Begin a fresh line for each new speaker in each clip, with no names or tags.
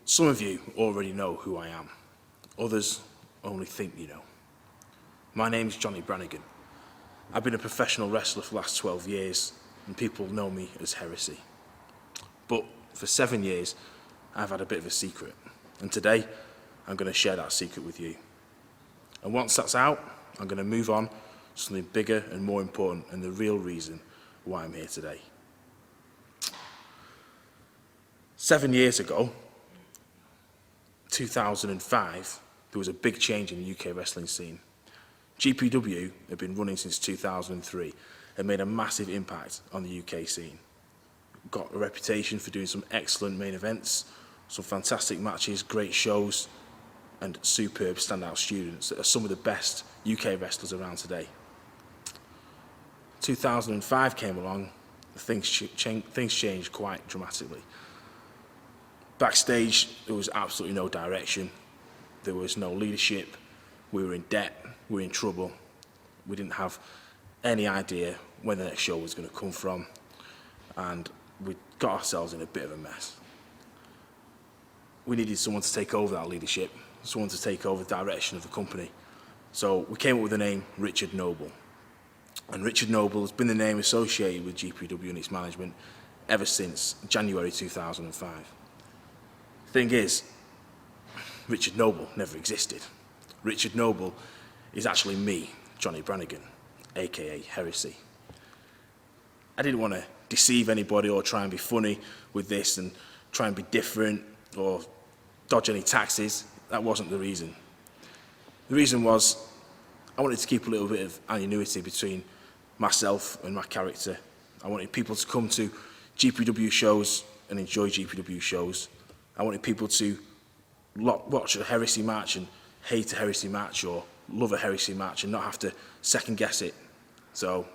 Some of you already know who I am. Others only think you know. My name's Johnnie Brannigan. I've been a professional wrestler for the last 12 years, and people know me as Heresy. But for 7 years, I've had a bit of a secret. And today, I'm going to share that secret with you. And once that's out, I'm going to move on to something bigger and more important, and the real reason why I'm here today. 7 years ago, 2005, there was a big change in the UK wrestling scene. GPW had been running since 2003 and made a massive impact on the UK scene. Got a reputation for doing some excellent main events, some fantastic matches, great shows, and superb standout students that are some of the best UK wrestlers around today. 2005 came along, things changed quite dramatically. Backstage, there was absolutely no direction. There was no leadership. We were in debt. We were in trouble. We didn't have any idea when the next show was going to come from. And we got ourselves in a bit of a mess. We needed someone to take over that leadership, someone to take over the direction of the company. So we came up with the name Richard Noble. And Richard Noble has been the name associated with GPW and its management ever since January 2005. Thing is, Richard Noble never existed. Richard Noble is actually me, Johnnie Brannigan, aka Heresy. I didn't want to deceive anybody or try and be funny with this and try and be different or dodge any taxes. That wasn't the reason. The reason was I wanted to keep a little bit of anonymity between myself and my character. I wanted people to come to GPW shows and enjoy GPW shows. I wanted people to watch a Heresy match and hate a Heresy match or love a Heresy match and not have to second guess it. So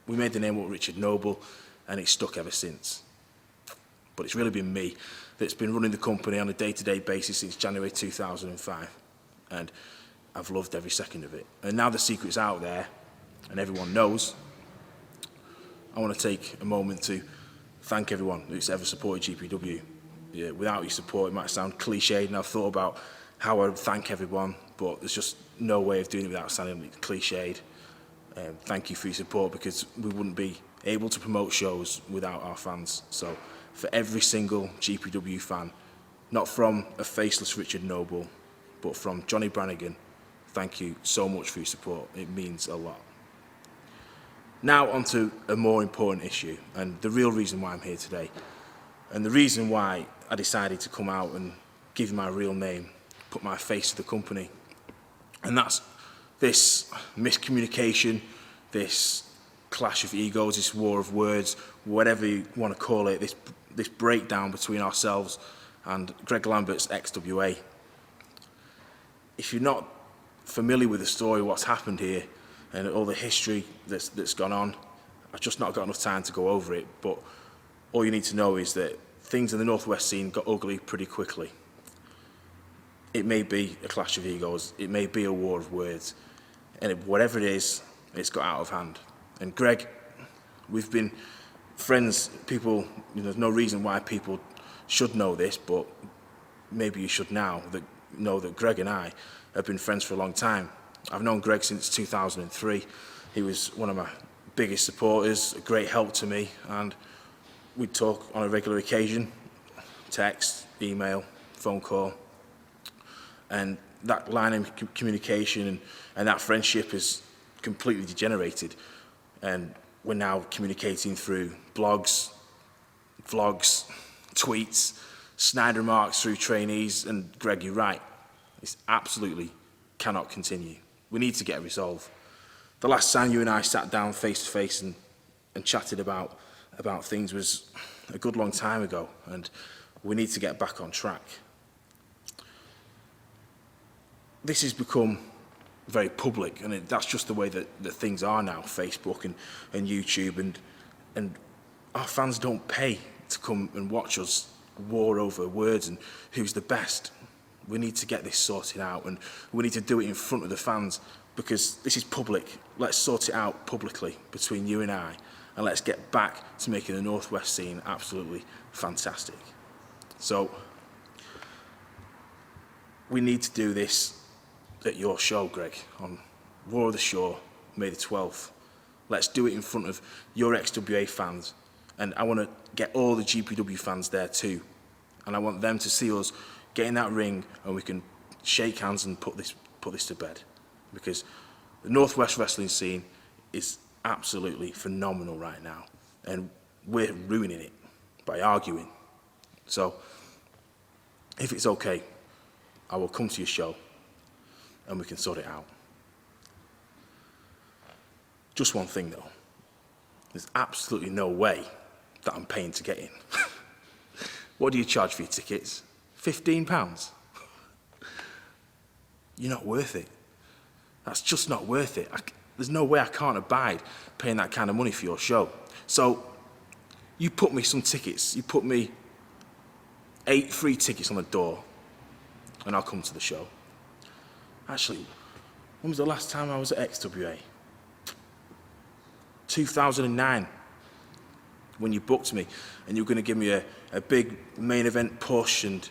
we made the name up Richard Noble, and it's stuck ever since. But it's really been me that's been running the company on a day-to-day basis since January 2005, and I've loved every second of it. And now the secret's out there and everyone knows, I want to take a moment to thank everyone who's ever supported GPW. Yeah, without your support, it might sound cliched, and I've thought about how I would thank everyone, but there's just no way of doing it without sounding cliched. Thank you for your support, because we wouldn't be able to promote shows without our fans. So for every single GPW fan, not from a faceless Richard Noble, but from Johnnie Brannigan, thank you so much for your support. It means a lot. Now onto a more important issue, and the real reason why I'm here today, and the reason why I decided to come out and give my real name, put my face to the company. And that's this miscommunication, this clash of egos, this war of words, whatever you want to call it, this breakdown between ourselves and Greg Lambert's XWA. If you're not familiar with the story, what's happened here, and all the history that's gone on, I've just not got enough time to go over it, but all you need to know is that things in the Northwest scene got ugly pretty quickly. It may be a clash of egos, it may be a war of words, and whatever it is, it's got out of hand. And Greg, we've been friends, people, there's no reason why people should know this, but maybe you should now know that Greg and I have been friends for a long time. I've known Greg since 2003. He was one of my biggest supporters, a great help to me, and we'd talk on a regular occasion, text, email, phone call. And that line of communication and that friendship has completely degenerated. And we're now communicating through blogs, vlogs, tweets, snide remarks through trainees. And Greg, you're right. This absolutely cannot continue. We need to get a resolve. The last time you and I sat down face to face and chatted about things was a good long time ago, and we need to get back on track. This has become very public, and that's just the way that things are now, Facebook and YouTube, and our fans don't pay to come and watch us war over words and who's the best. We need to get this sorted out, and we need to do it in front of the fans, because this is public. Let's sort it out publicly between you and I, and let's get back to making the Northwest scene absolutely fantastic. So we need to do this at your show, Greg, on War of the Shore, May the 12th. Let's do it in front of your XWA fans. And I want to get all the GPW fans there too. And I want them to see us get in that ring and we can shake hands and put this to bed. Because the Northwest wrestling scene is absolutely phenomenal right now. And we're ruining it by arguing. So, if it's okay, I will come to your show and we can sort it out. Just one thing though, there's absolutely no way that I'm paying to get in. What do you charge for your tickets? £15? You're not worth it. That's just not worth it. There's no way I can't abide paying that kind of money for your show. So, you put me some tickets, you put me 8 free tickets on the door, and I'll come to the show. Actually, when was the last time I was at XWA? 2009, when you booked me, and you were going to give me a big main event push, and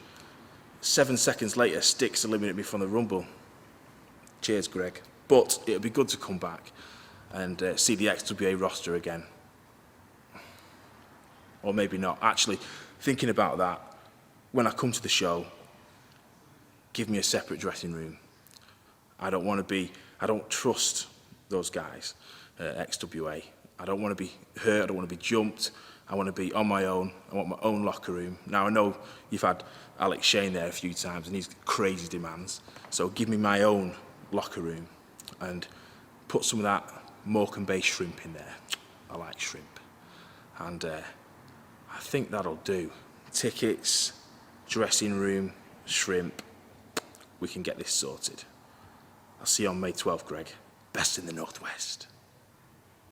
7 seconds later, Styx eliminated me from the Rumble. Cheers, Greg. But it'll be good to come back and see the XWA roster again. Or maybe not. Actually, thinking about that, when I come to the show, give me a separate dressing room. I don't trust those guys at XWA. I don't want to be hurt, I don't want to be jumped. I want to be on my own. I want my own locker room. Now, I know you've had Alex Shane there a few times and he's crazy demands. So give me my own locker room and put some of that Morecambe-based shrimp in there. I like shrimp. And I think that'll do. Tickets, dressing room, shrimp. We can get this sorted. I'll see you on May 12th, Greg. Best in the Northwest.